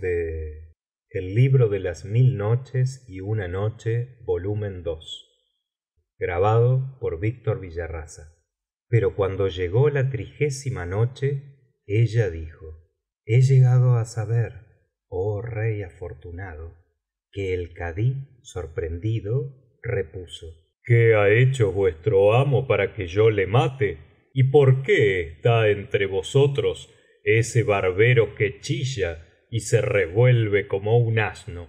de El libro de las mil noches y una noche, volumen 2, por Víctor Villarraza. Pero cuando llegó la 30ª noche, ella dijo: he llegado a saber, oh rey afortunado, que el kadí, sorprendido, repuso: ¿qué ha hecho vuestro amo para que yo le mate? ¿Y por qué está entre vosotros ese barbero que chilla y se revuelve como un asno?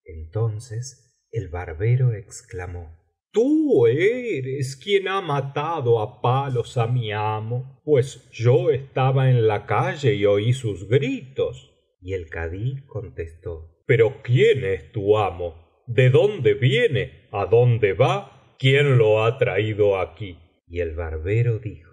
Entonces el barbero exclamó: tú eres quien ha matado a palos a mi amo, pues yo estaba en la calle y oí sus gritos. Y el kadí contestó: pero ¿quién es tu amo? ¿De dónde viene? ¿A dónde va? ¿Quién lo ha traído aquí? Y el barbero dijo: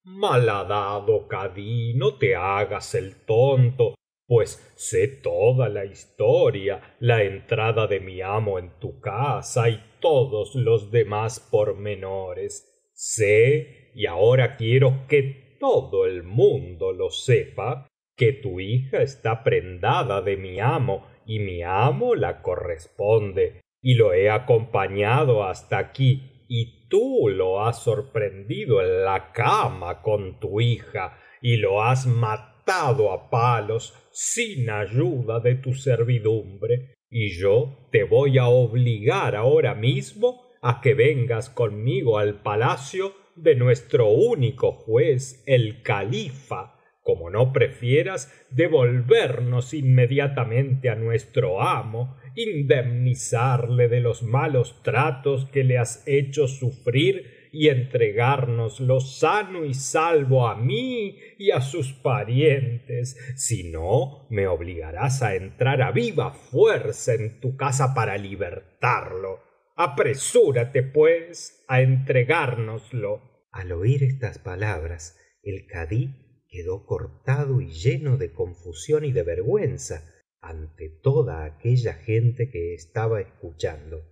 malhadado kadí, no te hagas el tonto, pues sé toda la historia, la entrada de mi amo en tu casa y todos los demás pormenores. Sé, y ahora quiero que todo el mundo lo sepa, que tu hija está prendada de mi amo y mi amo la corresponde, y lo he acompañado hasta aquí, y tú lo has sorprendido en la cama con tu hija y lo has matado a palos sin ayuda de tu servidumbre, y yo te voy a obligar ahora mismo a que vengas conmigo al palacio de nuestro único juez, el califa, como no prefieras devolvernos inmediatamente a nuestro amo, indemnizarle de los malos tratos que le has hecho sufrir y entregárnoslo sano y salvo a mí y a sus parientes. Si no, me obligarás a entrar a viva fuerza en tu casa para libertarlo. Apresúrate, pues, a entregárnoslo. Al oír estas palabras, el kadí quedó cortado y lleno de confusión y de vergüenza ante toda aquella gente que estaba escuchando,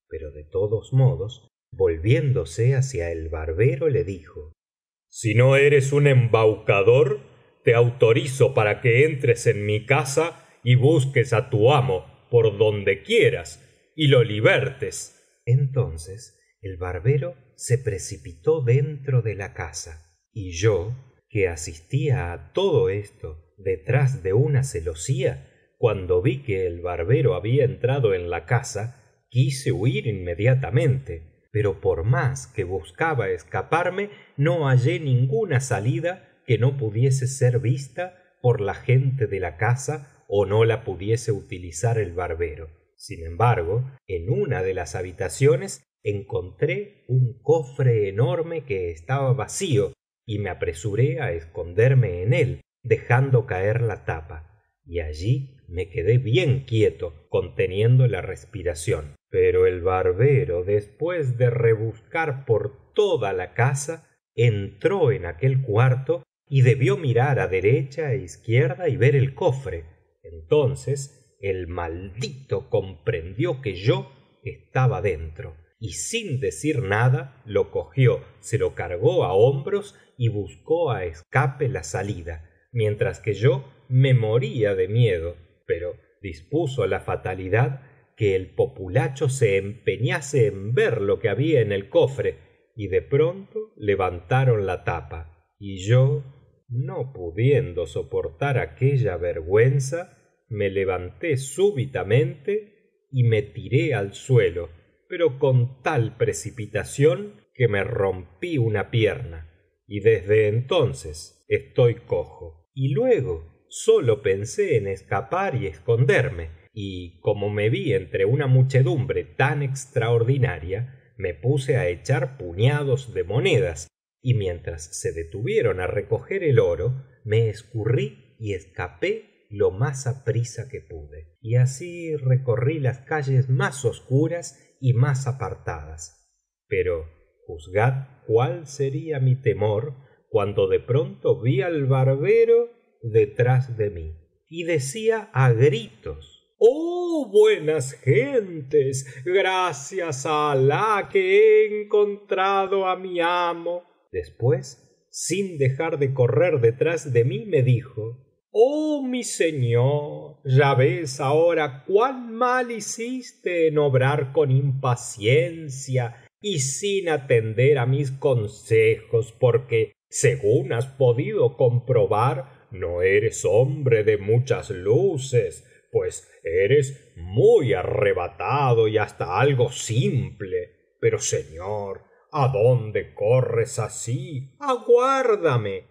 pero de todos modos, volviéndose hacia el barbero, le dijo: si no eres un embaucador, te autorizo para que entres en mi casa y busques a tu amo por donde quieras y lo libertes. Entonces el barbero se precipitó dentro de la casa, y yo, que asistía a todo esto detrás de una celosía, cuando vi que el barbero había entrado en la casa, quise huir inmediatamente, pero por más que buscaba escaparme, no hallé ninguna salida que no pudiese ser vista por la gente de la casa o no la pudiese utilizar el barbero. Sin embargo, en una de las habitaciones encontré un cofre enorme que estaba vacío, y me apresuré a esconderme en él, dejando caer la tapa, y allí me quedé bien quieto, conteniendo la respiración. Pero el barbero, después de rebuscar por toda la casa, entró en aquel cuarto y debió mirar a derecha e izquierda y ver el cofre. Entonces el maldito comprendió que yo estaba dentro, y sin decir nada lo cogió, se lo cargó a hombros y buscó a escape la salida, mientras que yo me moría de miedo. Pero dispuso la fatalidad que el populacho se empeñase en ver lo que había en el cofre, y de pronto levantaron la tapa, y yo, no pudiendo soportar aquella vergüenza, me levanté súbitamente y me tiré al suelo, pero con tal precipitación que me rompí una pierna, y desde entonces estoy cojo. Y luego sólo pensé en escapar y esconderme, y como me vi entre una muchedumbre tan extraordinaria, me puse a echar puñados de monedas, y mientras se detuvieron a recoger el oro, me escurrí y escapé lo más aprisa que pude. Y así recorrí las calles más oscuras y más apartadas. Pero juzgad cuál sería mi temor cuando de pronto vi al barbero detrás de mí, y decía a gritos: oh buenas gentes, gracias a Alah que he encontrado a mi amo. Después, sin dejar de correr detrás de mí, me dijo: oh mi señor, ya ves ahora cuán mal hiciste en obrar con impaciencia y sin atender a mis consejos, porque, según has podido comprobar, no eres hombre de muchas luces, pues eres muy arrebatado y hasta algo simple. Pero, señor, ¿a dónde corres así? Aguárdame.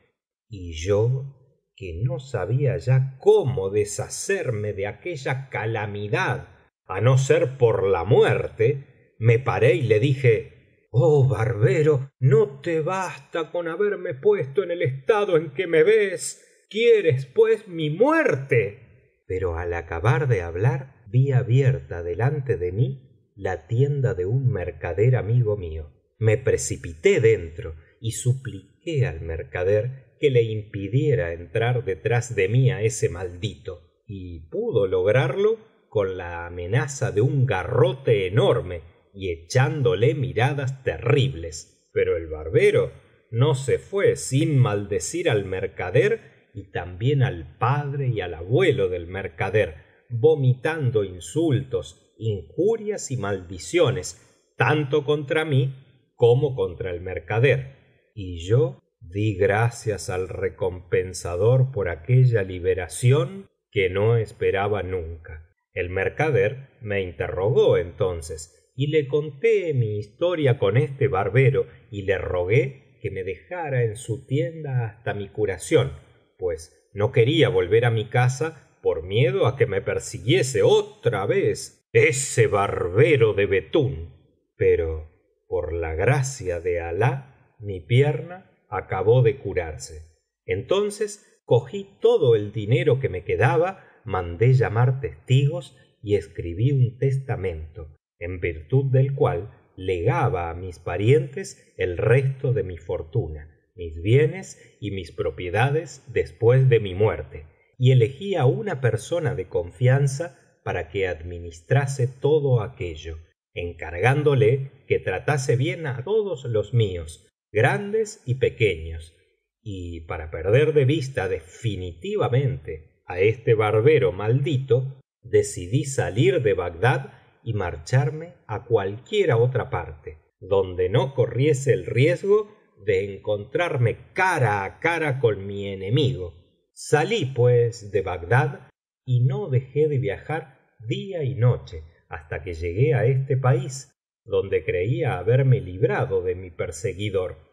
Y yo, que no sabía ya cómo deshacerme de aquella calamidad, a no ser por la muerte, me paré y le dije: oh barbero, no te basta con haberme puesto en el estado en que me ves, ¿quieres pues mi muerte? Pero al acabar de hablar vi abierta delante de mí la tienda de un mercader amigo mío. Me precipité dentro y supliqué al mercader que le impidiera entrar detrás de mí á ese maldito, y pudo lograrlo con la amenaza de un garrote enorme y echándole miradas terribles. Pero el barbero no se fué sin maldecir al mercader y también al padre y al abuelo del mercader, vomitando insultos, injurias y maldiciones, tanto contra mí como contra el mercader. Y yo di gracias al recompensador por aquella liberación que no esperaba nunca. El mercader me interrogó entonces y le conté mi historia con este barbero y le rogué que me dejara en su tienda hasta mi curación, pues no quería volver a mi casa por miedo a que me persiguiese otra vez ese barbero de Betún. Pero, por la gracia de Alah, mi pierna acabó de curarse. Entonces cogí todo el dinero que me quedaba, mandé llamar testigos y escribí un testamento, en virtud del cual legaba a mis parientes el resto de mi fortuna, mis bienes y mis propiedades después de mi muerte, y elegí a una persona de confianza para que administrase todo aquello, encargándole que tratase bien a todos los míos, grandes y pequeños, y para perder de vista definitivamente a este barbero maldito, decidí salir de Bagdad y marcharme a cualquiera otra parte, donde no corriese el riesgo de encontrarme cara a cara con mi enemigo. Salí pues de Bagdad y no dejé de viajar día y noche hasta que llegué a este país, donde creía haberme librado de mi perseguidor.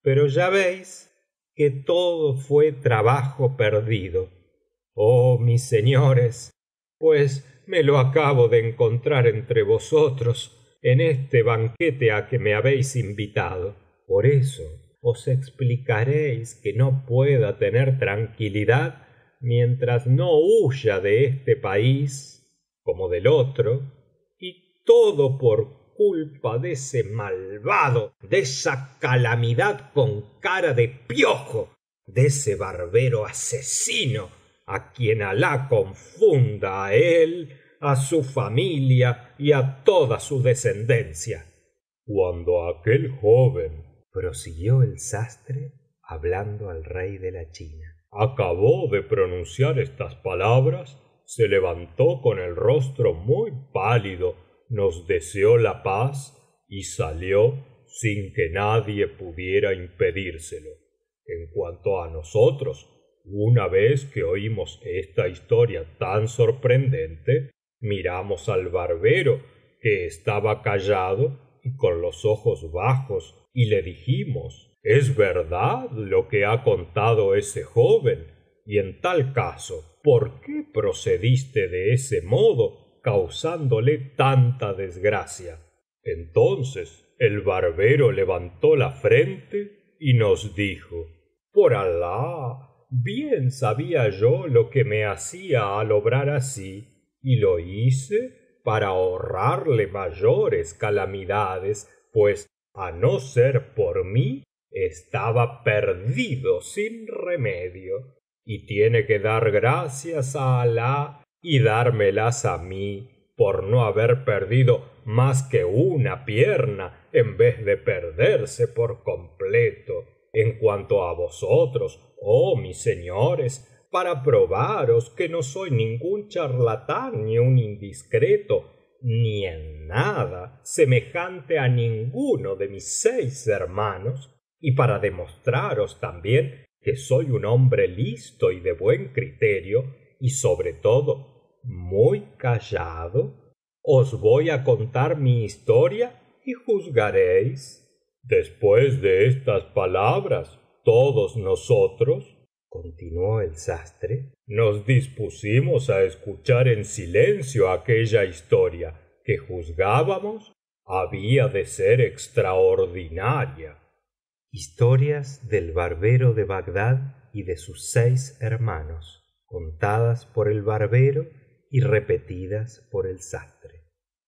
Pero ya veis que todo fué trabajo perdido. Oh mis señores, pues me lo acabo de encontrar entre vosotros en este banquete a que me habéis invitado. Por eso os explicaréis que no pueda tener tranquilidad mientras no huya de este país como del otro, y todo por culpa de ese malvado, de esa calamidad con cara de piojo, de ese barbero asesino, a quien Alah confunda a él, a su familia y a toda su descendencia. Cuando aquel joven, prosiguió el sastre hablando al rey de la China, acabó de pronunciar estas palabras, se levantó con el rostro muy pálido, nos deseó la paz y salió sin que nadie pudiera impedírselo. En cuanto a nosotros, una vez que oímos esta historia tan sorprendente, miramos al barbero, que estaba callado y con los ojos bajos, y le dijimos: ¿es verdad lo que ha contado ese joven? Y en tal caso, ¿por qué procediste de ese modo, causándole tanta desgracia? Entonces el barbero levantó la frente y nos dijo: por Alah, bien sabía yo lo que me hacía al obrar así, y lo hice para ahorrarle mayores calamidades, pues a no ser por mí estaba perdido sin remedio, y tiene que dar gracias a Alah y dármelas a mí por no haber perdido más que una pierna en vez de perderse por completo. En cuanto a vosotros, oh mis señores, para probaros que no soy ningún charlatán ni un indiscreto, ni en nada semejante á ninguno de mis 6 hermanos, y para demostraros también que soy un hombre listo y de buen criterio, y sobre todo muy callado, os voy á contar mi historia y juzgaréis. Después de estas palabras, todos nosotros, continuó el sastre, nos dispusimos a escuchar en silencio aquella historia que juzgábamos había de ser extraordinaria. Historias del barbero de Bagdad y de sus 6 hermanos, contadas por el barbero y repetidas por el sastre.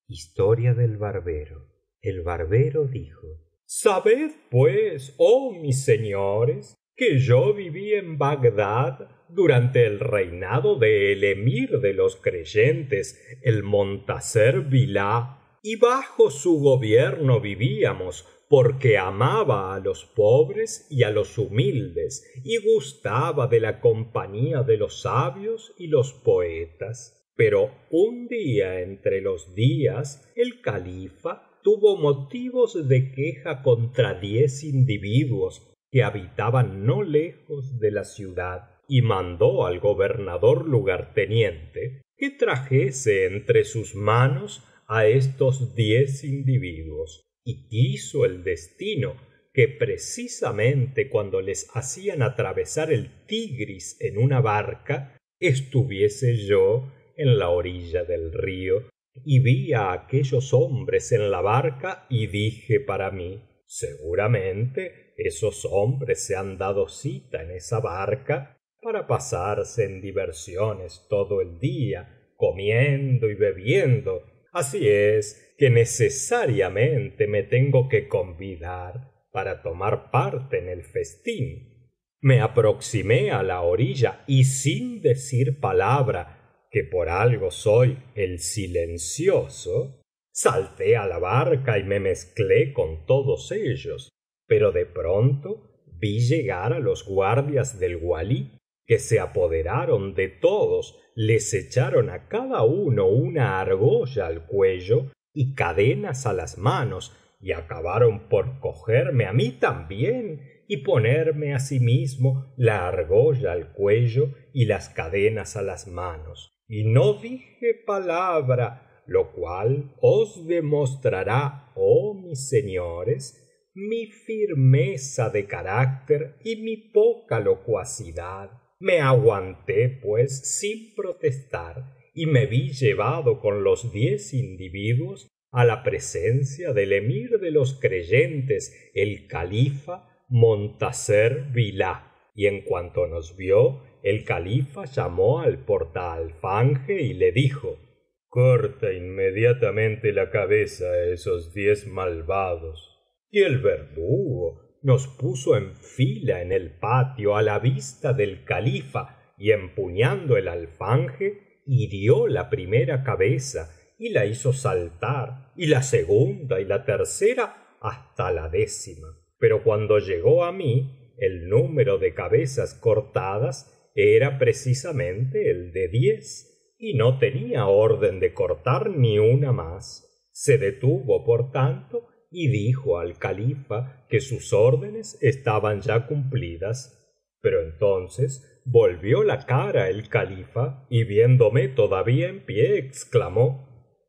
Historia del barbero. El barbero dijo: Sabed pues, oh mis señores, que yo viví en Bagdad durante el reinado del emir de los creyentes, el Montasser Billah, y bajo su gobierno vivíamos, porque amaba a los pobres y a los humildes, y gustaba de la compañía de los sabios y los poetas. Pero un día entre los días, el califa tuvo motivos de queja contra 10 individuos que habitaban no lejos de la ciudad, y mandó al gobernador lugarteniente que trajese entre sus manos á estos 10 individuos. Y quiso el destino que precisamente cuando les hacían atravesar el Tigris en una barca, estuviese yo en la orilla del río, y vi á aquellos hombres en la barca y dije para mí: seguramente esos hombres se han dado cita en esa barca para pasarse en diversiones todo el día, comiendo y bebiendo. Así es que necesariamente me tengo que convidar para tomar parte en el festín. Me aproximé a la orilla y, sin decir palabra, que por algo soy el silencioso, salté a la barca y me mezclé con todos ellos, pero de pronto vi llegar a los guardias del walí, que se apoderaron de todos, les echaron a cada uno una argolla al cuello y cadenas á las manos, y acabaron por cogerme a mí también y ponerme asimismo la argolla al cuello y las cadenas á las manos. Y no dije palabra, lo cual os demostrará, oh mis señores, mi firmeza de carácter y mi poca locuacidad. Me aguanté pues sin protestar, y me vi llevado con los 10 individuos a la presencia del emir de los creyentes, el califa Montasser Billah, y en cuanto nos vio, el califa llamó al portaalfanje y le dijo: corta inmediatamente la cabeza a esos 10 malvados. Y el verdugo nos puso en fila en el patio á la vista del califa, y empuñando el alfanje hirió la primera cabeza y la hizo saltar, y la segunda y la tercera hasta la 10ª. Pero cuando llegó a mí, el número de cabezas cortadas era precisamente el de 10, y no tenía orden de cortar ni una más. Se detuvo, por tanto, y dijo al califa que sus órdenes estaban ya cumplidas. Pero entonces volvió la cara el califa y, viéndome todavía en pie, exclamó: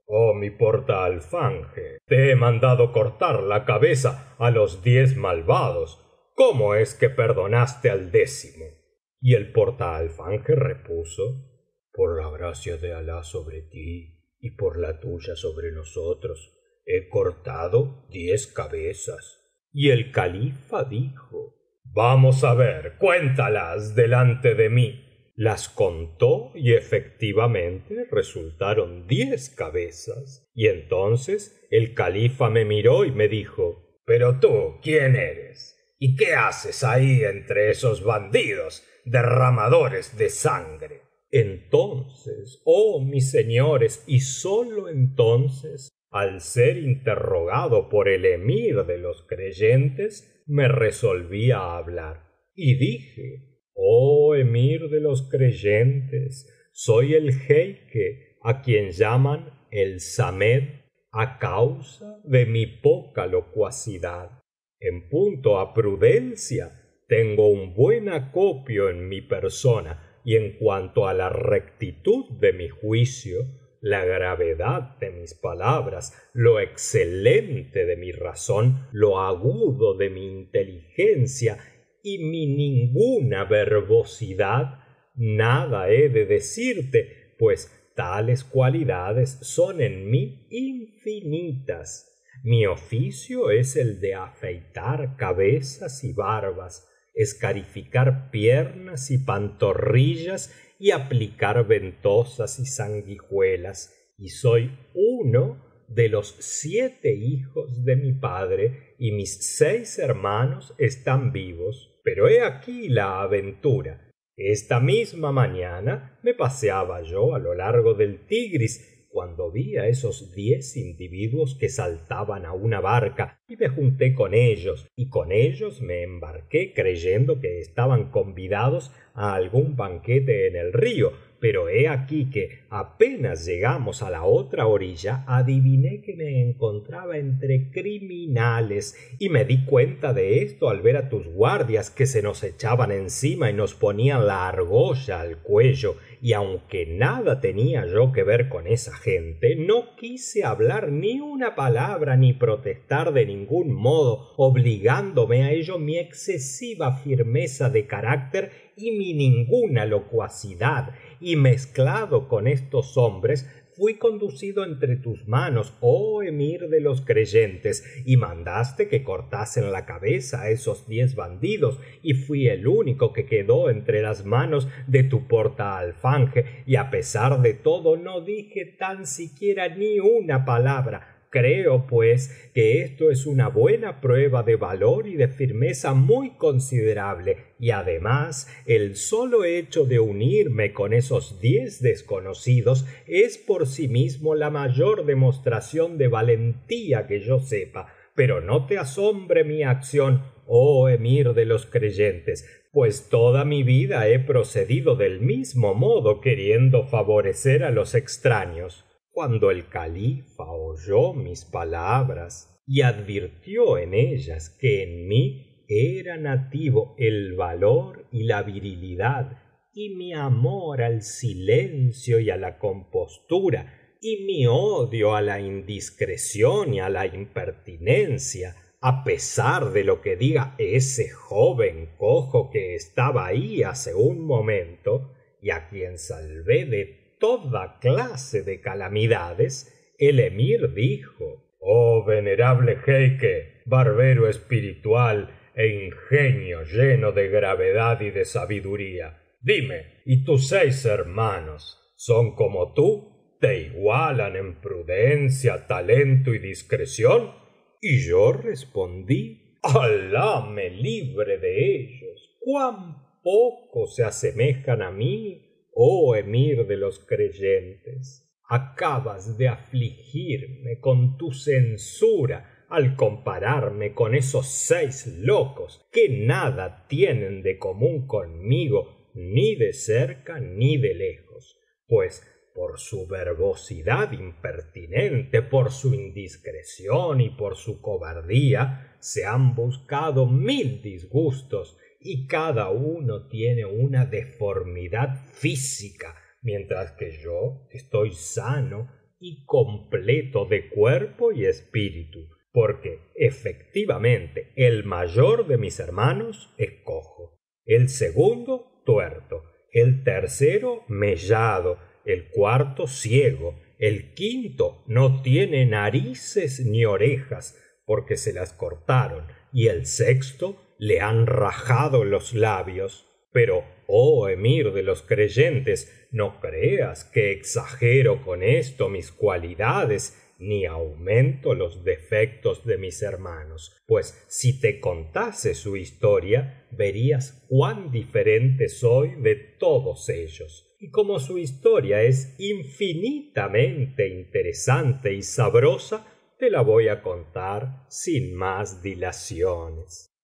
oh mi portaalfanje, te he mandado cortar la cabeza a los 10 malvados. ¿Cómo es que perdonaste al 10º? Y el portaalfanje repuso: por la gracia de Alah sobre ti y por la tuya sobre nosotros, he cortado 10 cabezas. Y el califa dijo: vamos á ver, cuéntalas delante de mí. Las contó y efectivamente resultaron 10 cabezas. Y entonces el califa me miró y me dijo: pero tú, ¿quién eres? ¿Y qué haces ahí entre esos bandidos derramadores de sangre? Entonces, oh mis señores, y sólo entonces, al ser interrogado por el emir de los creyentes, me resolví á hablar, y dije: oh emir de los creyentes, soy el jeique a quien llaman el Samed a causa de mi poca locuacidad. En punto a prudencia, tengo un buen acopio en mi persona, y en cuanto a la rectitud de mi juicio, la gravedad de mis palabras, lo excelente de mi razón, lo agudo de mi inteligencia y mi ninguna verbosidad, nada he de decirte, pues tales cualidades son en mí infinitas. Mi oficio es el de afeitar cabezas y barbas, escarificar piernas y pantorrillas y aplicar ventosas y sanguijuelas, y soy uno de los 7 hijos de mi padre, y mis 6 hermanos están vivos. Pero he aquí la aventura. Esta misma mañana me paseaba yo a lo largo del Tigris, cuando vi a esos 10 individuos que saltaban a una barca, y me junté con ellos, y con ellos me embarqué creyendo que estaban convidados a algún banquete en el río. Pero he aquí que apenas llegamos a la otra orilla, adiviné que me encontraba entre criminales, y me di cuenta de esto al ver a tus guardias que se nos echaban encima y nos ponían la argolla al cuello, y aunque nada tenía yo que ver con esa gente, no quise hablar ni una palabra ni protestar de ningún modo, obligándome a ello mi excesiva firmeza de carácter y mi ninguna locuacidad, y mezclado con estos hombres fui conducido entre tus manos, oh emir de los creyentes, y mandaste que cortasen la cabeza a esos 10 bandidos, y fui el único que quedó entre las manos de tu portaalfanje, y a pesar de todo no dije tan siquiera ni una palabra. Creo, pues, que esto es una buena prueba de valor y de firmeza muy considerable, y además el solo hecho de unirme con esos 10 desconocidos es por sí mismo la mayor demostración de valentía que yo sepa. Pero no te asombre mi acción, oh emir de los creyentes, pues toda mi vida he procedido del mismo modo, queriendo favorecer a los extraños. Cuando el califa oyó mis palabras y advirtió en ellas que en mí era nativo el valor y la virilidad, y mi amor al silencio y a la compostura, y mi odio a la indiscreción y a la impertinencia, a pesar de lo que diga ese joven cojo que estaba ahí hace un momento, y a quien salvé de toda clase de calamidades, el emir dijo: oh venerable jeique, barbero espiritual e ingenio lleno de gravedad y de sabiduría, dime, ¿y tus 6 hermanos son como tú? ¿Te igualan en prudencia, talento y discreción? Y yo respondí: Alah me libre de ellos, cuán poco se asemejan a mí, oh emir de los creyentes. Acabas de afligirme con tu censura al compararme con esos 6 locos que nada tienen de común conmigo, ni de cerca ni de lejos, pues por su verbosidad impertinente, por su indiscreción y por su cobardía, se han buscado 1000 disgustos, y cada uno tiene una deformidad física, mientras que yo estoy sano y completo de cuerpo y espíritu, porque efectivamente el mayor de mis hermanos es cojo, el segundo tuerto, el tercero mellado, el cuarto ciego, el quinto no tiene narices ni orejas porque se las cortaron, y el sexto le han rajado los labios. Pero, oh emir de los creyentes, no creas que exagero con esto mis cualidades ni aumento los defectos de mis hermanos, pues si te contase su historia verías cuán diferente soy de todos ellos. Y como su historia es infinitamente interesante y sabrosa, te la voy a contar sin más dilaciones.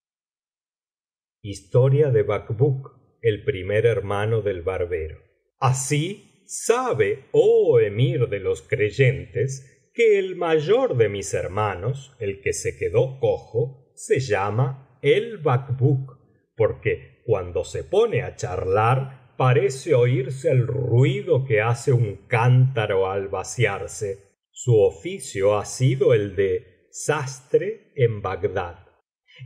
Historia de Bacbuk, el primer hermano del barbero. Así sabe, oh emir de los creyentes, que el mayor de mis hermanos, el que se quedó cojo, se llama el Bacbuk, porque cuando se pone a charlar parece oírse el ruido que hace un cántaro al vaciarse. Su oficio ha sido el de sastre en Bagdad.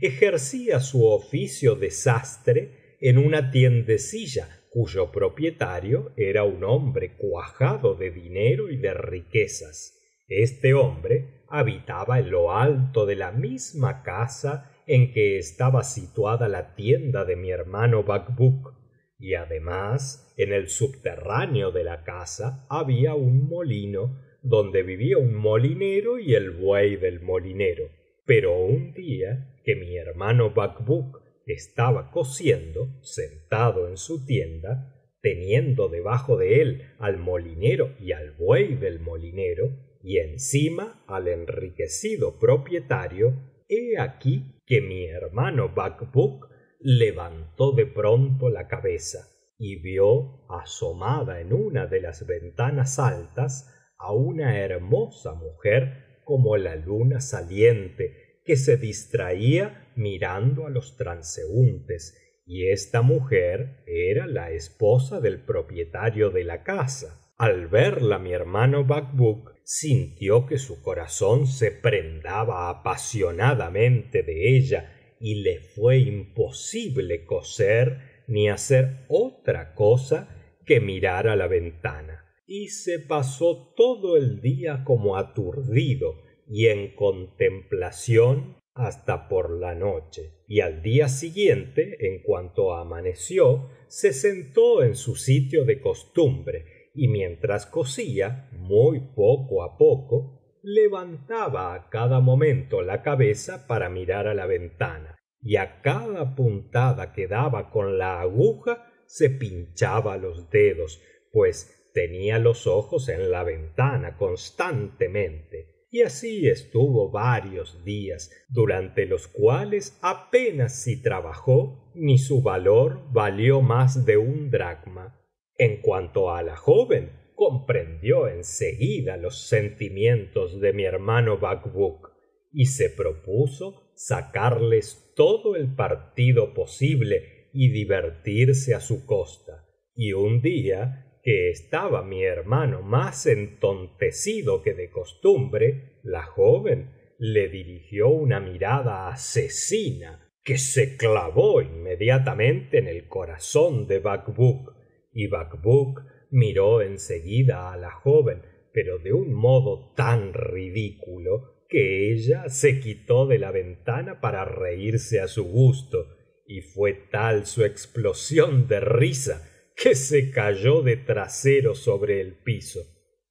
Ejercía su oficio de sastre en una tiendecilla cuyo propietario era un hombre cuajado de dinero y de riquezas. Este hombre habitaba en lo alto de la misma casa en que estaba situada la tienda de mi hermano Bacbuk, y además en el subterráneo de la casa había un molino donde vivía un molinero y el buey del molinero. Pero un día que mi hermano Bacbuk estaba cosiendo, sentado en su tienda, teniendo debajo de él al molinero y al buey del molinero, y encima al enriquecido propietario, he aquí que mi hermano Bacbuk levantó de pronto la cabeza y vio asomada en una de las ventanas altas a una hermosa mujer como la luna saliente, que se distraía mirando a los transeúntes, y esta mujer era la esposa del propietario de la casa. Al verla mi hermano Bacbuk sintió que su corazón se prendaba apasionadamente de ella y le fue imposible coser ni hacer otra cosa que mirar a la ventana, y se pasó todo el día como aturdido y en contemplación hasta por la noche, y al día siguiente, en cuanto amaneció, se sentó en su sitio de costumbre, y mientras cosía, muy poco a poco, levantaba a cada momento la cabeza para mirar a la ventana, y a cada puntada que daba con la aguja se pinchaba los dedos, pues tenía los ojos en la ventana constantemente. Y así estuvo varios días, durante los cuales apenas si trabajó, ni su valor valió más de un dracma. En cuanto a la joven, comprendió en seguida los sentimientos de mi hermano Bacbuk y se propuso sacarles todo el partido posible y divertirse a su costa. Y un día que estaba mi hermano más entontecido que de costumbre, la joven le dirigió una mirada asesina que se clavó inmediatamente en el corazón de Bacbuk, y Bacbuk miró en seguida a la joven, pero de un modo tan ridículo que ella se quitó de la ventana para reírse a su gusto, y fue tal su explosión de risa que se cayó de trasero sobre el piso.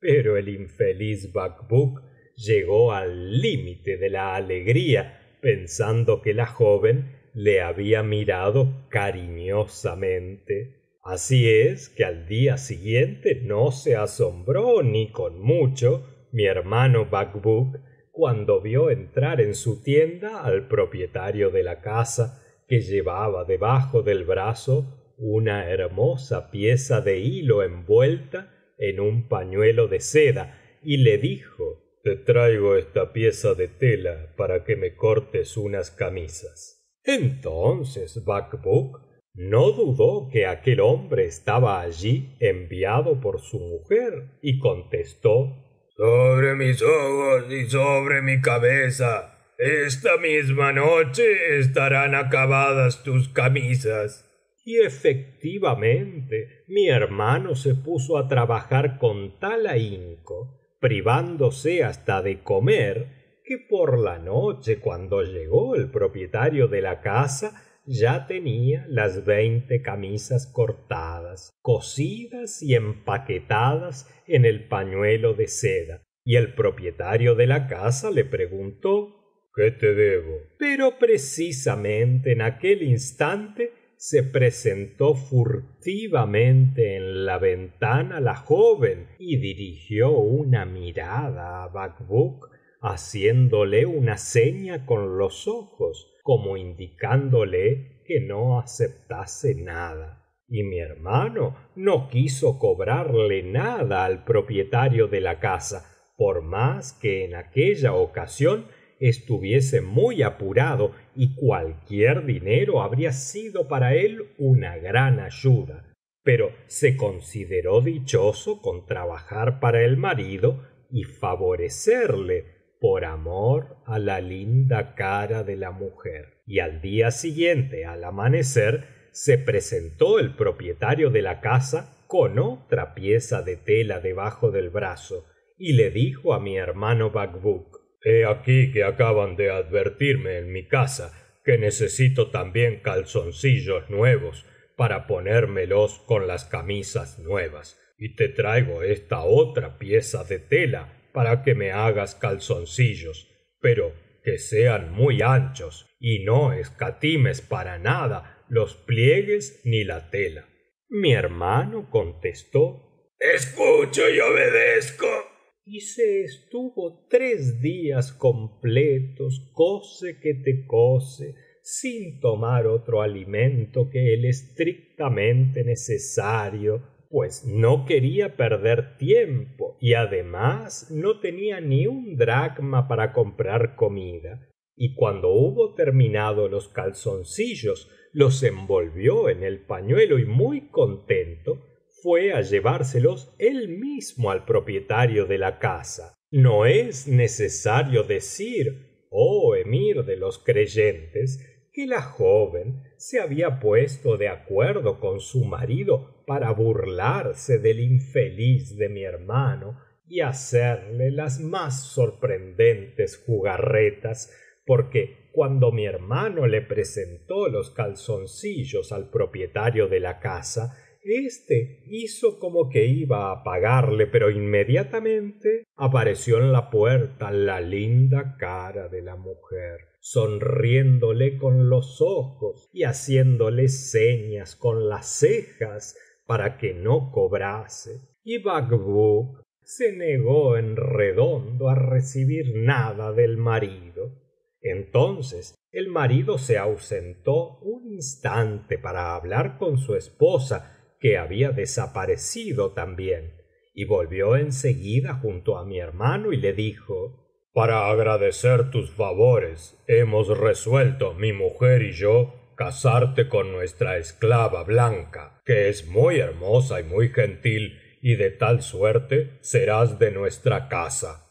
Pero el infeliz Bacbuk llegó al límite de la alegría pensando que la joven le había mirado cariñosamente. Así es que al día siguiente no se asombró ni con mucho mi hermano Bacbuk cuando vio entrar en su tienda al propietario de la casa, que llevaba debajo del brazo una hermosa pieza de hilo envuelta en un pañuelo de seda, y le dijo: te traigo esta pieza de tela para que me cortes unas camisas. Entonces Bacbuk no dudó que aquel hombre estaba allí enviado por su mujer, y contestó: sobre mis ojos y sobre mi cabeza, esta misma noche estarán acabadas tus camisas. Y efectivamente mi hermano se puso a trabajar con tal ahínco, privándose hasta de comer, que por la noche, cuando llegó el propietario de la casa, ya tenía las 20 camisas cortadas, cosidas y empaquetadas en el pañuelo de seda, y el propietario de la casa le preguntó: ¿qué te debo? Pero precisamente en aquel instante se presentó furtivamente en la ventana la joven y dirigió una mirada a Bacbuk, haciéndole una seña con los ojos, como indicándole que no aceptase nada. y mi hermano no quiso cobrarle nada al propietario de la casa, por más que en aquella ocasión estuviese muy apurado y cualquier dinero habría sido para él una gran ayuda. Pero se consideró dichoso con trabajar para el marido y favorecerle por amor a la linda cara de la mujer. Y al día siguiente, al amanecer, se presentó el propietario de la casa con otra pieza de tela debajo del brazo y le dijo a mi hermano Bacbuk: he aquí que acaban de advertirme en mi casa que necesito también calzoncillos nuevos para ponérmelos con las camisas nuevas, y te traigo esta otra pieza de tela para que me hagas calzoncillos, pero que sean muy anchos y no escatimes para nada los pliegues ni la tela. Mi hermano contestó: escucho y obedezco. Y se estuvo 3 días completos, cose que te cose, sin tomar otro alimento que el estrictamente necesario, pues no quería perder tiempo y además no tenía ni un dracma para comprar comida. Y cuando hubo terminado los calzoncillos, los envolvió en el pañuelo y muy contento fue a llevárselos él mismo al propietario de la casa. No es necesario decir, oh emir de los creyentes, que la joven se había puesto de acuerdo con su marido para burlarse del infeliz de mi hermano y hacerle las más sorprendentes jugarretas, porque cuando mi hermano le presentó los calzoncillos al propietario de la casa, éste hizo como que iba a pagarle, pero inmediatamente apareció en la puerta la linda cara de la mujer, sonriéndole con los ojos y haciéndole señas con las cejas para que no cobrase. Y Bacbuk se negó en redondo a recibir nada del marido. Entonces el marido se ausentó un instante para hablar con su esposa, que había desaparecido también, y volvió en seguida junto a mi hermano y le dijo: para agradecer tus favores hemos resuelto mi mujer y yo casarte con nuestra esclava Blanca, que es muy hermosa y muy gentil, y de tal suerte serás de nuestra casa.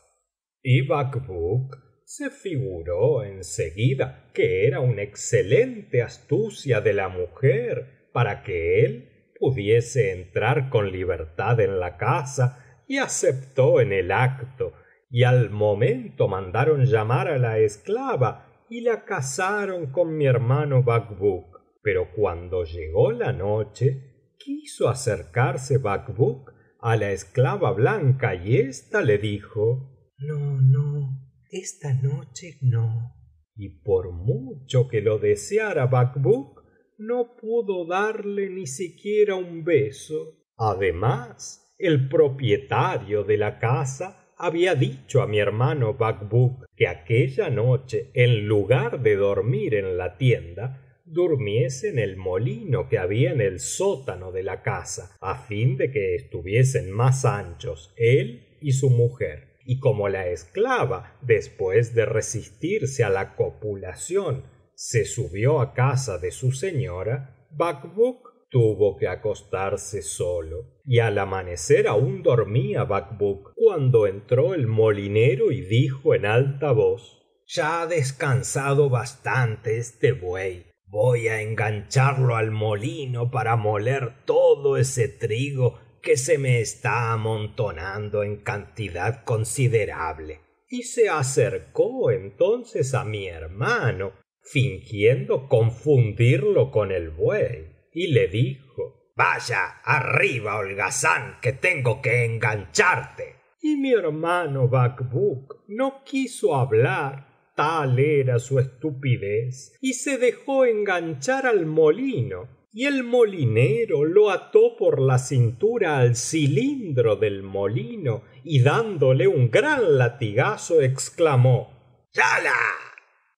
Y Bacbuk se figuró en seguida que era una excelente astucia de la mujer para que él pudiese entrar con libertad en la casa, y aceptó en el acto, y al momento mandaron llamar a la esclava y la casaron con mi hermano Bacbuk. Pero cuando llegó la noche, quiso acercarse Bacbuk a la esclava Blanca y ésta le dijo: no, no, esta noche no. Y por mucho que lo deseara Bacbuk, no pudo darle ni siquiera un beso. Además, el propietario de la casa había dicho a mi hermano Bacbuk que aquella noche, en lugar de dormir en la tienda, durmiese en el molino que había en el sótano de la casa, a fin de que estuviesen más anchos él y su mujer. Y como la esclava, después de resistirse a la copulación, se subió a casa de su señora, Bacbuk tuvo que acostarse solo, y al amanecer aún dormía Bacbuk cuando entró el molinero y dijo en alta voz: ya ha descansado bastante este buey, voy a engancharlo al molino para moler todo ese trigo que se me está amontonando en cantidad considerable. Y se acercó entonces a mi hermano, fingiendo confundirlo con el buey, y le dijo: vaya, arriba, holgazán, que tengo que engancharte. Y mi hermano Bacbuk no quiso hablar, tal era su estupidez, y se dejó enganchar al molino, y el molinero lo ató por la cintura al cilindro del molino y dándole un gran latigazo exclamó: ¡Yala!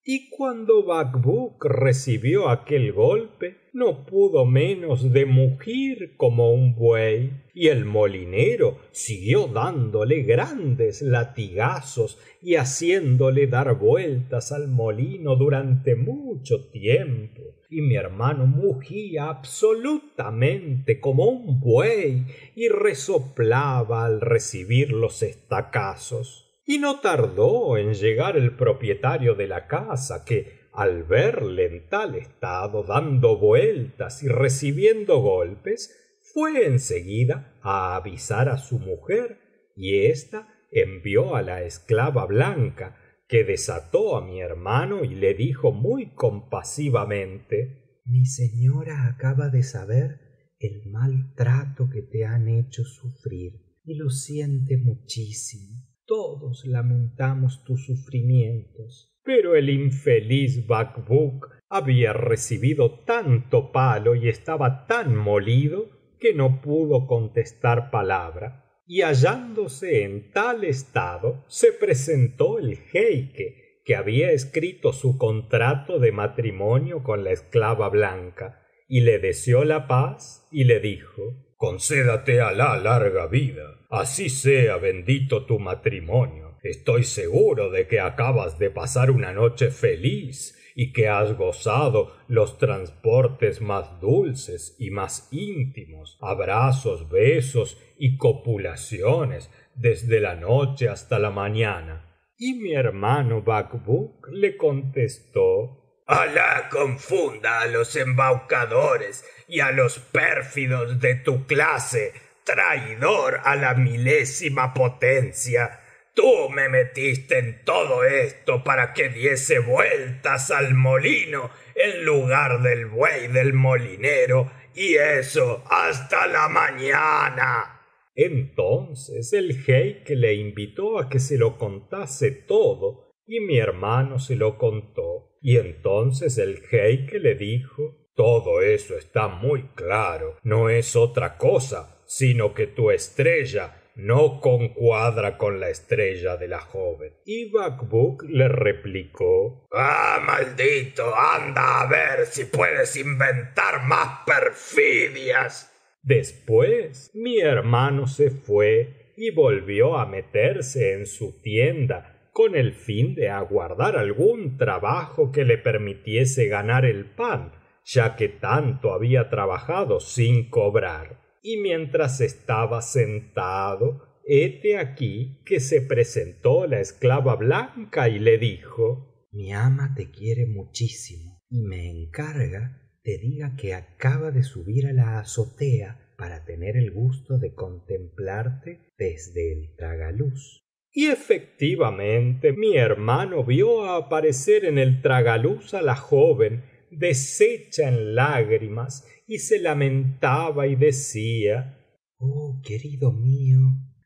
Y cuando Bacbuk recibió aquel golpe, no pudo menos de mugir como un buey, y el molinero siguió dándole grandes latigazos y haciéndole dar vueltas al molino durante mucho tiempo, y mi hermano mugía absolutamente como un buey y resoplaba al recibir los estacazos. Y no tardó en llegar el propietario de la casa, que al verle en tal estado, dando vueltas y recibiendo golpes, fué en seguida á avisar á su mujer, y ésta envió á la esclava blanca, que desató á mi hermano y le dijo muy compasivamente: Mi señora acaba de saber el mal trato que te han hecho sufrir y lo siente muchísimo. Todos lamentamos tus sufrimientos. Pero el infeliz Bacbuk había recibido tanto palo y estaba tan molido que no pudo contestar palabra. Y hallándose en tal estado, se presentó el jeique, que había escrito su contrato de matrimonio con la esclava blanca, y le deseó la paz y le dijo: concédate Alah larga vida, así sea bendito tu matrimonio. Estoy seguro de que acabas de pasar una noche feliz y que has gozado los transportes más dulces y más íntimos, abrazos, besos y copulaciones desde la noche hasta la mañana. Y mi hermano Bacbuk le contestó: Alah confunda a los embaucadores y a los pérfidos de tu clase, traidor a la milésima potencia. Tú me metiste en todo esto para que diese vueltas al molino en lugar del buey del molinero, y eso hasta la mañana. Entonces el jeique le invitó a que se lo contase todo, y mi hermano se lo contó. Y entonces el jeique le dijo: todo eso está muy claro, no es otra cosa sino que tu estrella no concuadra con la estrella de la joven. Y Bacbuk le replicó: ah, maldito, anda a ver si puedes inventar más perfidias. Después mi hermano se fue y volvió a meterse en su tienda con el fin de aguardar algún trabajo que le permitiese ganar el pan, ya que tanto había trabajado sin cobrar. Y mientras estaba sentado, hete aquí que se presentó la esclava blanca y le dijo: Mi ama te quiere muchísimo y me encarga te diga que acaba de subir a la azotea para tener el gusto de contemplarte desde el tragaluz. Y efectivamente mi hermano vio aparecer en el tragaluz a la joven deshecha en lágrimas, y se lamentaba y decía: oh querido mío,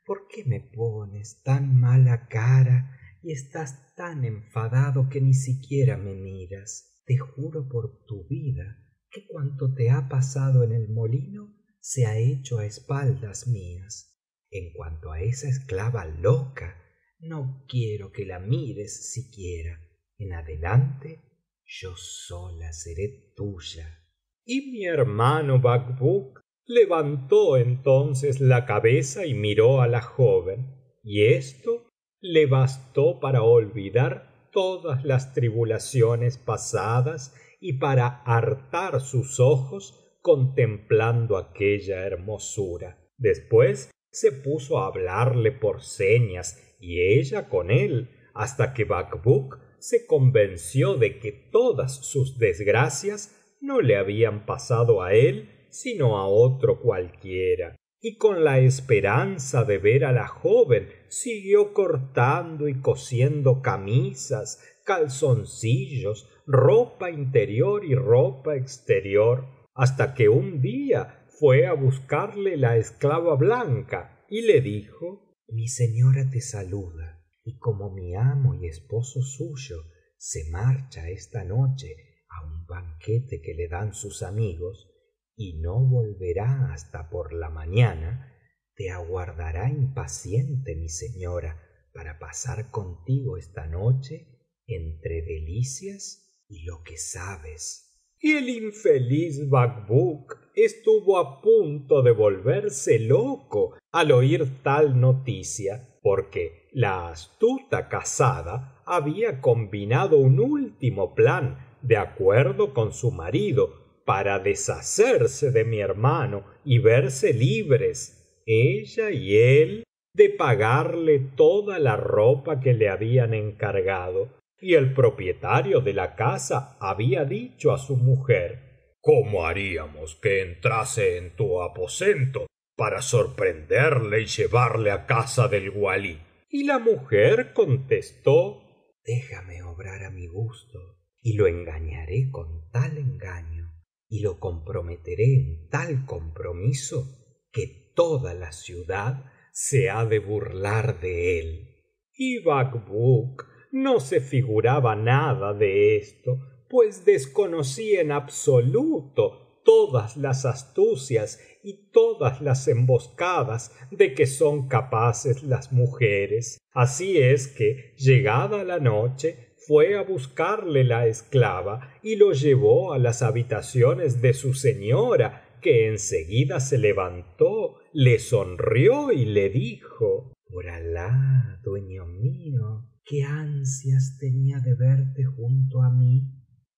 ¿por qué me pones tan mala cara y estás tan enfadado que ni siquiera me miras? Te juro por tu vida que cuanto te ha pasado en el molino se ha hecho a espaldas mías. En cuanto a esa esclava loca, no quiero que la mires siquiera. En adelante yo sola seré tuya. Y mi hermano Bacbuk levantó entonces la cabeza y miró a la joven, y esto le bastó para olvidar todas las tribulaciones pasadas y para hartar sus ojos contemplando aquella hermosura. Después se puso a hablarle por señas y ella con él, hasta que Bacbuk se convenció de que todas sus desgracias no le habían pasado a él sino a otro cualquiera, y con la esperanza de ver a la joven siguió cortando y cosiendo camisas, calzoncillos, ropa interior y ropa exterior, hasta que un día fué a buscarle la esclava blanca y le dijo: mi señora te saluda, y como mi amo y esposo suyo se marcha esta noche a un banquete que le dan sus amigos y no volverá hasta por la mañana, te aguardará impaciente mi señora para pasar contigo esta noche entre delicias y lo que sabes. Y el infeliz Bacbuk estuvo a punto de volverse loco al oír tal noticia, porque la astuta casada había combinado un último plan de acuerdo con su marido para deshacerse de mi hermano y verse libres, ella y él, de pagarle toda la ropa que le habían encargado. Y el propietario de la casa había dicho a su mujer: ¿cómo haríamos que entrase en tu aposento para sorprenderle y llevarle a casa del walí? Y la mujer contestó: déjame obrar a mi gusto, y lo engañaré con tal engaño, y lo comprometeré en tal compromiso, que toda la ciudad se ha de burlar de él. Y Bacbuk no se figuraba nada de esto, pues desconocía en absoluto todas las astucias y todas las emboscadas de que son capaces las mujeres. Así es que, llegada la noche, fué a buscarle la esclava y lo llevó a las habitaciones de su señora, que en seguida se levantó, le sonrió y le dijo: por Alah, dueño mío, qué ansias tenía de verte junto a mí.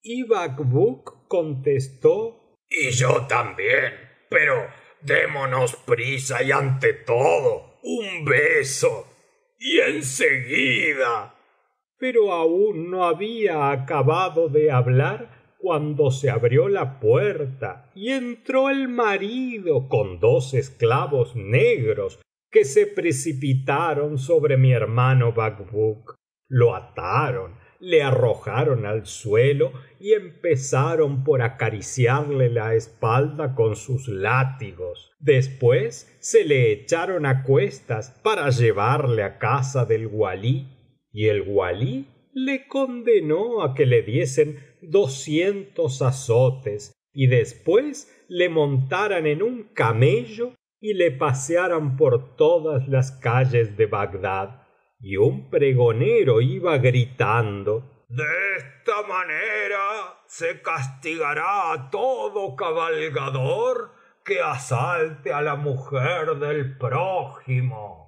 Y Bacbuk contestó: y yo también, pero démonos prisa y ante todo un beso, y enseguida. Pero aún no había acabado de hablar cuando se abrió la puerta y entró el marido con 2 esclavos negros, que se precipitaron sobre mi hermano Bacbuk, lo ataron, le arrojaron al suelo y empezaron por acariciarle la espalda con sus látigos. Después se le echaron á cuestas para llevarle a casa del walí, y el walí le condenó a que le diesen 200 azotes y después le montaran en un camello y le pasearan por todas las calles de Bagdad. Y un pregonero iba gritando: de esta manera se castigará a todo cabalgador que asalte a la mujer del prójimo.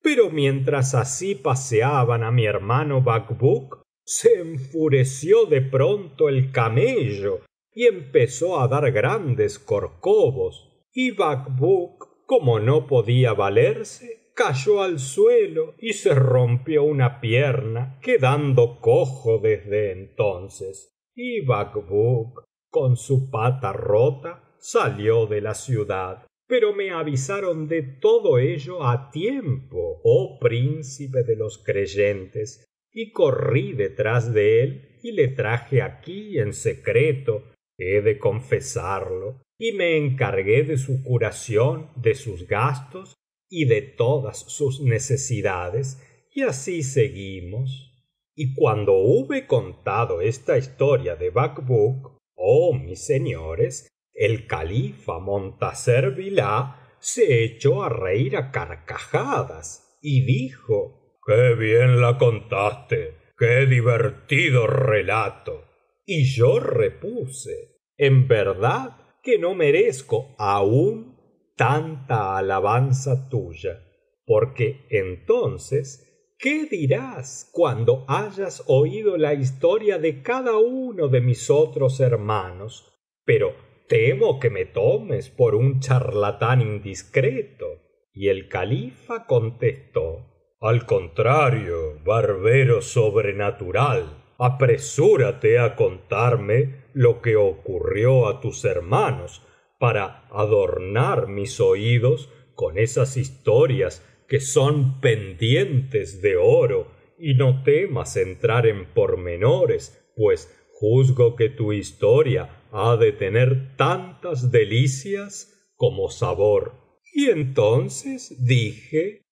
Pero mientras así paseaban a mi hermano Bacbuk, se enfureció de pronto el camello y empezó a dar grandes corcovos, y Bacbuk, como no podía valerse, cayó al suelo y se rompió una pierna, quedando cojo desde entonces. Y Bacbuk, con su pata rota, salió de la ciudad. Pero me avisaron de todo ello a tiempo, oh príncipe de los creyentes, y corrí detrás de él y le traje aquí en secreto, he de confesarlo, y me encargué de su curación, de sus gastos y de todas sus necesidades, y así seguimos. Y cuando hube contado esta historia de Bacbuk, oh mis señores, el califa Montasser Billah se echó a reír a carcajadas y dijo: qué bien la contaste, qué divertido relato. Y yo repuse: en verdad que no merezco aún tanta alabanza tuya, porque entonces, ¿qué dirás cuando hayas oído la historia de cada uno de mis otros hermanos? Pero temo que me tomes por un charlatán indiscreto. Y el califa contestó: al contrario, barbero sobrenatural, apresúrate a contarme lo que ocurrió a tus hermanos, para adornar mis oídos con esas historias que son pendientes de oro, y no temas entrar en pormenores, pues juzgo que tu historia ha de tener tantas delicias como sabor. Y entonces dije: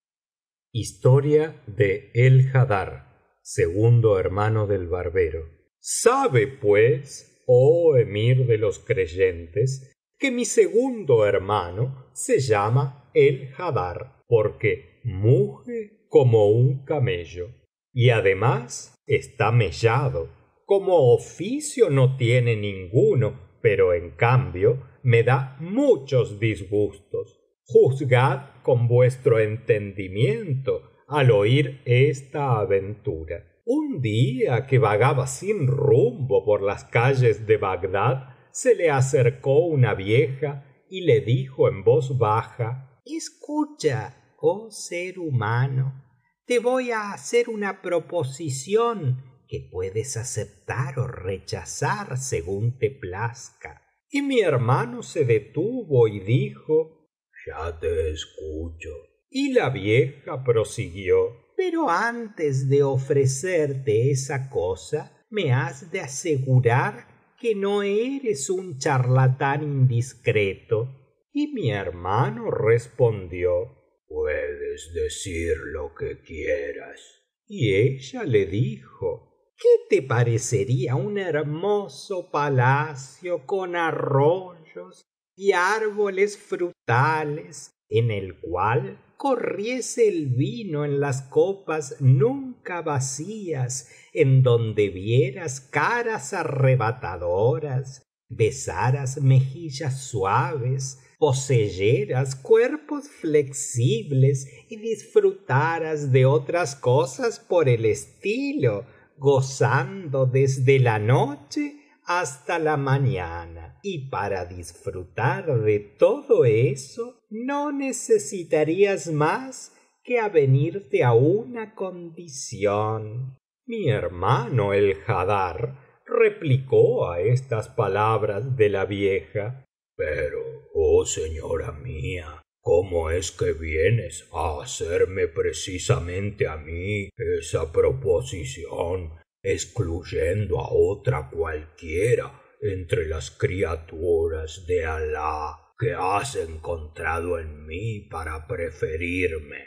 historia de El Hadar, segundo hermano del barbero. Sabe pues, oh emir de los creyentes, que mi segundo hermano se llama El Hadar, porque muge como un camello. y además está mellado. Como oficio no tiene ninguno, pero en cambio me da muchos disgustos. Juzgad con vuestro entendimiento al oír esta aventura. Un día que vagaba sin rumbo por las calles de Bagdad, se le acercó una vieja y le dijo en voz baja: escucha, oh ser humano, te voy a hacer una proposición que puedes aceptar o rechazar según te plazca. Y mi hermano se detuvo y dijo: ya te escucho. Y la vieja prosiguió: pero antes de ofrecerte esa cosa, me has de asegurar que no eres un charlatán indiscreto. Y mi hermano respondió: puedes decir lo que quieras. Y ella le dijo: ¿qué te parecería un hermoso palacio con arroyos y árboles frutales, en el cual corriese el vino en las copas nunca vacías, en donde vieras caras arrebatadoras, besaras mejillas suaves, poseyeras cuerpos flexibles y disfrutaras de otras cosas por el estilo, gozando desde la noche hasta la mañana? Y para disfrutar de todo eso no necesitarías más que avenirte a una condición. Mi hermano el Haddar replicó a estas palabras de la vieja: pero, oh señora mía, ¿cómo es que vienes a hacerme precisamente a mí esa proposición, excluyendo a otra cualquiera entre las criaturas de Alah que has encontrado en mí para preferirme?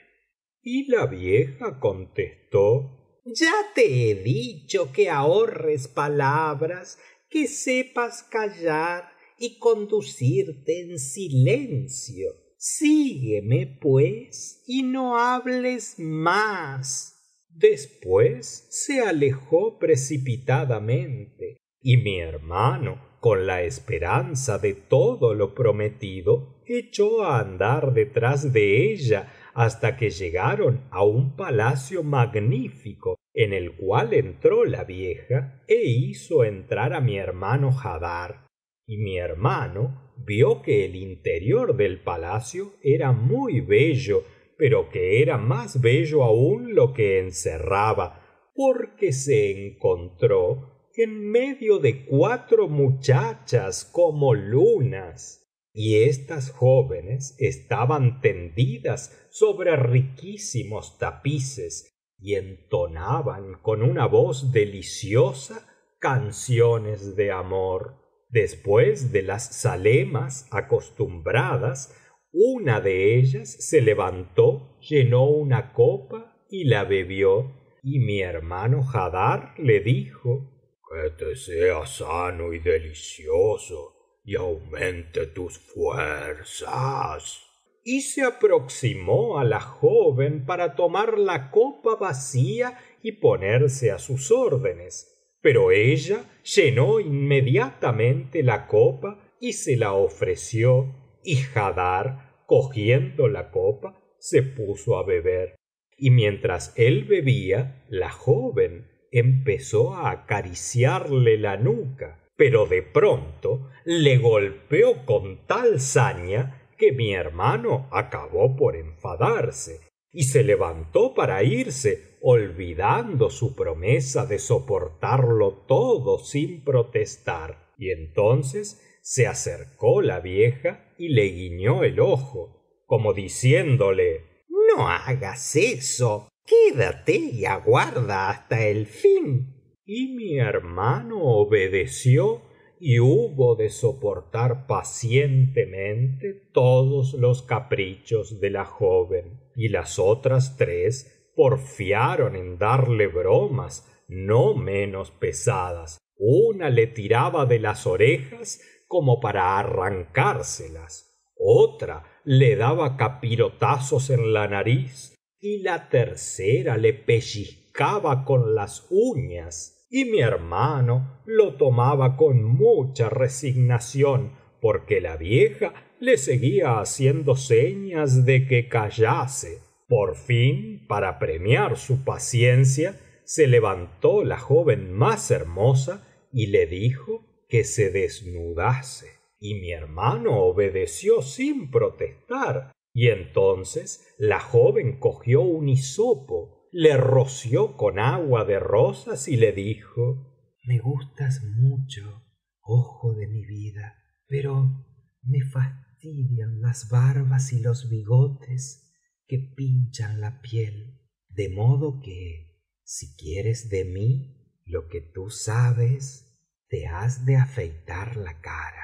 Y la vieja contestó: ya te he dicho que ahorres palabras, que sepas callar y conducirte en silencio. Sígueme, pues, y no hables más. Después se alejó precipitadamente, y mi hermano, con la esperanza de todo lo prometido, echó a andar detrás de ella hasta que llegaron a un palacio magnífico, en el cual entró la vieja e hizo entrar a mi hermano Haddar. Y mi hermano vio que el interior del palacio era muy bello, pero que era más bello aún lo que encerraba, porque se encontró en medio de 4 muchachas como lunas, y estas jóvenes estaban tendidas sobre riquísimos tapices y entonaban con una voz deliciosa canciones de amor. Después de las zalemas acostumbradas, una de ellas se levantó, llenó una copa y la bebió, y mi hermano Haddar le dijo: que te sea sano y delicioso y aumente tus fuerzas. Y se aproximó a la joven para tomar la copa vacía y ponerse a sus órdenes, pero ella llenó inmediatamente la copa y se la ofreció, y Haddar, cogiendo la copa, se puso a beber. Y mientras él bebía, la joven empezó a acariciarle la nuca, pero de pronto le golpeó con tal saña que mi hermano acabó por enfadarse y se levantó para irse, olvidando su promesa de soportarlo todo sin protestar. Y entonces se acercó la vieja y le guiñó el ojo, como diciéndole: no hagas eso, quédate y aguarda hasta el fin. Y mi hermano obedeció y hubo de soportar pacientemente todos los caprichos de la joven, y las otras 3 porfiaron en darle bromas no menos pesadas. Una le tiraba de las orejas como para arrancárselas, otra le daba capirotazos en la nariz y la tercera le pellizcaba pellizcaba con las uñas, y mi hermano lo tomaba con mucha resignación, porque la vieja le seguía haciendo señas de que callase. Por fin, para premiar su paciencia, se levantó la joven más hermosa y le dijo que se desnudase, y mi hermano obedeció sin protestar. Y entonces la joven cogió un hisopo, le roció con agua de rosas y le dijo: me gustas mucho, ojo de mi vida, pero me fastidian las barbas y los bigotes que pinchan la piel, de modo que, si quieres de mí lo que tú sabes, te has de afeitar la cara.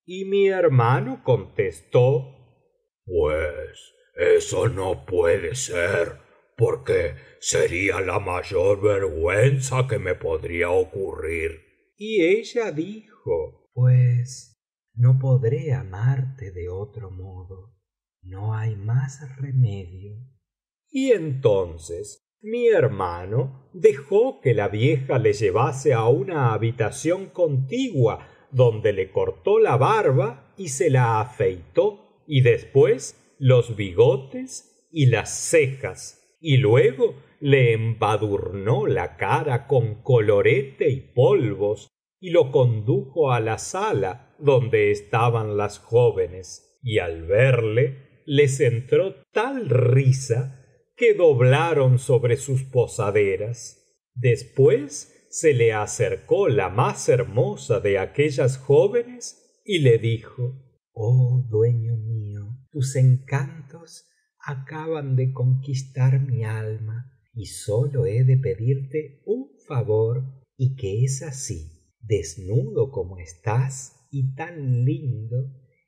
Y mi hermano contestó: pues eso no puede ser, porque sería la mayor vergüenza que me podría ocurrir. Y ella dijo: pues no podré amarte de otro modo, no hay más remedio. Y entonces mi hermano dejó que la vieja le llevase a una habitación contigua, donde le cortó la barba y se la afeitó, y después los bigotes y las cejas, y luego le embadurnó la cara con colorete y polvos, y lo condujo a la sala donde estaban las jóvenes, y al verle les entró tal risa que doblaron sobre sus posaderas. Después se le acercó la más hermosa de aquellas jóvenes y le dijo: oh dueño mío, tus encantos acaban de conquistar mi alma, y sólo he de pedirte un favor, y que es así: desnudo como estás y tan lindo,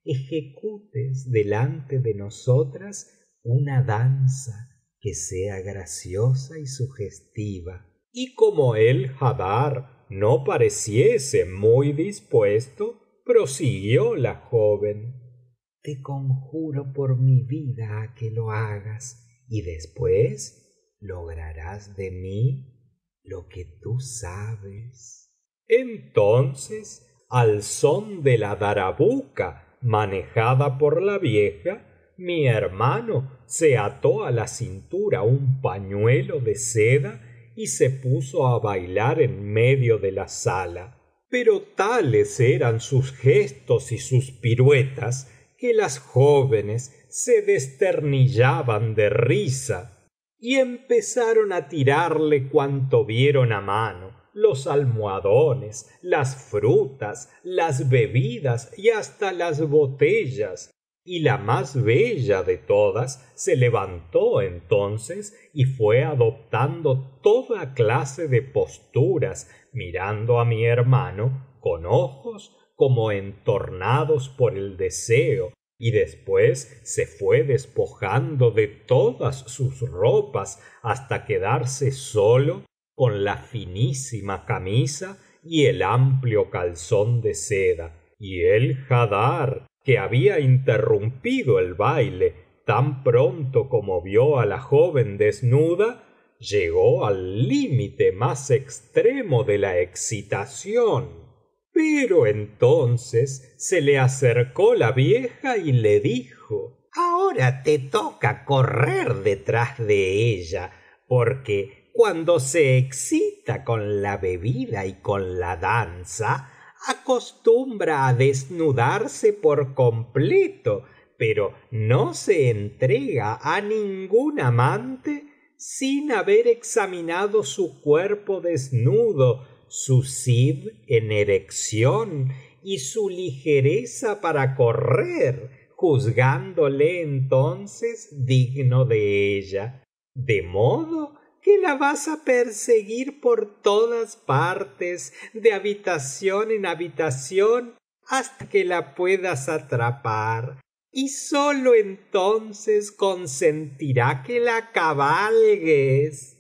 ejecutes delante de nosotras una danza que sea graciosa y sugestiva. Y como el Haddar no pareciese muy dispuesto, prosiguió la joven: te conjuro por mi vida a que lo hagas, y después lograrás de mí lo que tú sabes. Entonces, al son de la darabuka manejada por la vieja, mi hermano se ató a la cintura un pañuelo de seda y se puso a bailar en medio de la sala. Pero tales eran sus gestos y sus piruetas que las jóvenes se desternillaban de risa y empezaron a tirarle cuanto vieron a mano: los almohadones, las frutas, las bebidas y hasta las botellas. Y la más bella de todas se levantó entonces y fué adoptando toda clase de posturas, mirando a mi hermano con ojos como entornados por el deseo, y después se fué despojando de todas sus ropas hasta quedarse solo con la finísima camisa y el amplio calzón de seda. Y el Haddar, que había interrumpido el baile tan pronto como vio a la joven desnuda, llegó al límite más extremo de la excitación. Pero entonces se le acercó la vieja y le dijo: ahora te toca correr detrás de ella, porque cuando se excita con la bebida y con la danza, acostumbra a desnudarse por completo, pero no se entrega a ningún amante sin haber examinado su cuerpo desnudo, su zib en erección y su ligereza para correr, juzgándole entonces digno de ella, de modo que la vas a perseguir por todas partes, de habitación en habitación, hasta que la puedas atrapar, y sólo entonces consentirá que la cabalgues.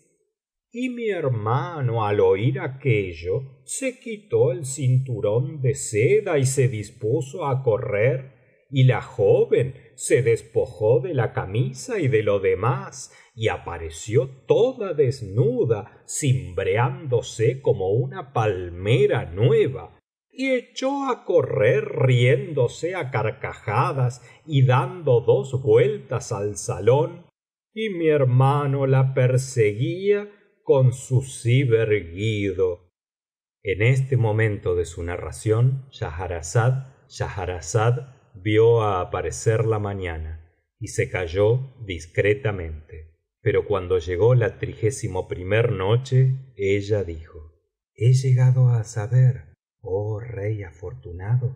Y mi hermano, al oír aquello, se quitó el cinturón de seda y se dispuso a correr, y la joven se despojó de la camisa y de lo demás y apareció toda desnuda, cimbreándose como una palmera nueva, y echó a correr riéndose a carcajadas y dando 2 vueltas al salón, y mi hermano la perseguía con su zib erguido. En este momento de su narración, Schahrazada vio aparecer la mañana y se calló discretamente. Pero cuando llegó la 31ª noche, ella dijo: he llegado a saber, oh rey afortunado,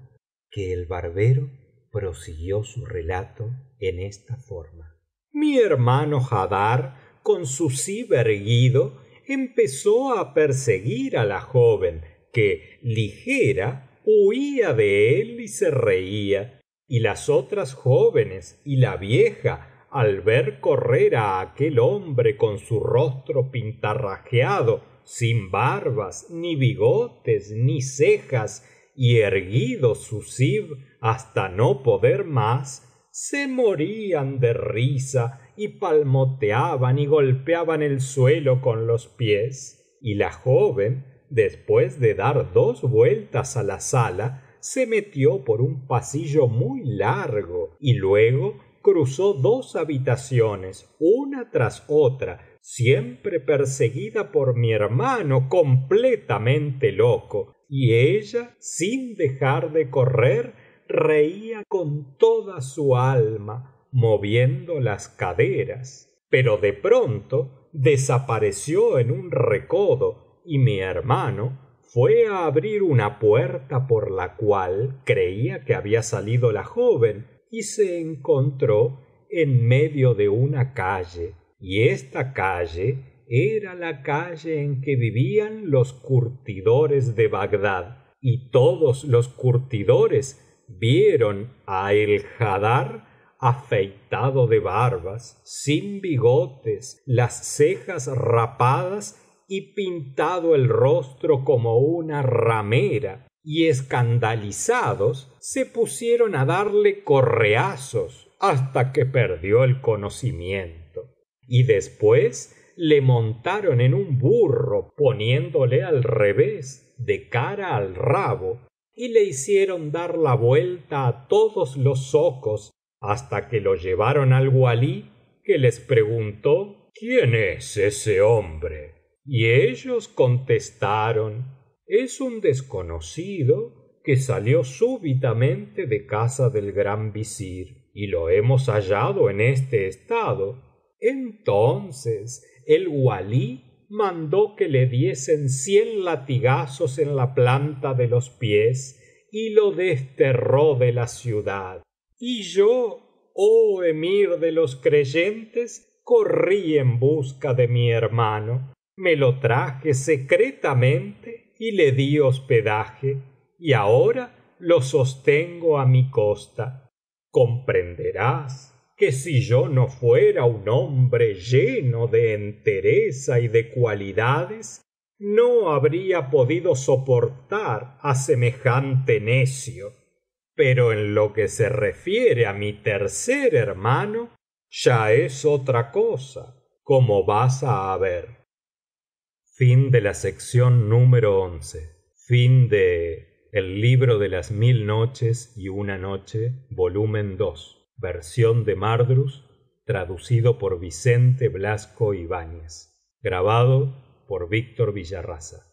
que el barbero prosiguió su relato en esta forma: mi hermano Haddar, con su zib erguido, empezó a perseguir a la joven, que, ligera, huía de él y se reía, y las otras jóvenes y la vieja, al ver correr a aquel hombre con su rostro pintarrajeado, sin barbas, ni bigotes, ni cejas, y erguido su zib hasta no poder más, se morían de risa y palmoteaban y golpeaban el suelo con los pies. Y la joven, después de dar 2 vueltas a la sala, se metió por un pasillo muy largo y luego cruzó 2 habitaciones, una tras otra, siempre perseguida por mi hermano, completamente loco, y ella, sin dejar de correr, reía con toda su alma, moviendo las caderas. Pero de pronto desapareció en un recodo y mi hermano fué a abrir una puerta por la cual creía que había salido la joven, y se encontró en medio de una calle, y esta calle era la calle en que vivían los curtidores de Bagdad, y todos los curtidores vieron a el Haddar afeitado de barbas, sin bigotes, las cejas rapadas y pintado el rostro como una ramera, y escandalizados se pusieron a darle correazos hasta que perdió el conocimiento, y después le montaron en un burro poniéndole al revés, de cara al rabo, y le hicieron dar la vuelta a todos los zocos hasta que lo llevaron al walí, que les preguntó: ¿quién es ese hombre? Y ellos contestaron: es un desconocido que salió súbitamente de casa del gran visir, y lo hemos hallado en este estado. Entonces el walí mandó que le diesen 100 latigazos en la planta de los pies y lo desterró de la ciudad. Y yo, oh emir de los creyentes, corrí en busca de mi hermano, me lo traje secretamente y le di hospedaje, y ahora lo sostengo a mi costa. Comprenderás que si yo no fuera un hombre lleno de entereza y de cualidades, no habría podido soportar a semejante necio. Pero en lo que se refiere a mi tercer hermano, ya es otra cosa, como vas a ver. Fin de la sección número 11. Fin de El libro de las 1000 noches y una noche, volumen 2, versión de Mardrus, traducido por Vicente Blasco Ibáñez. Grabado por Víctor Villarraza.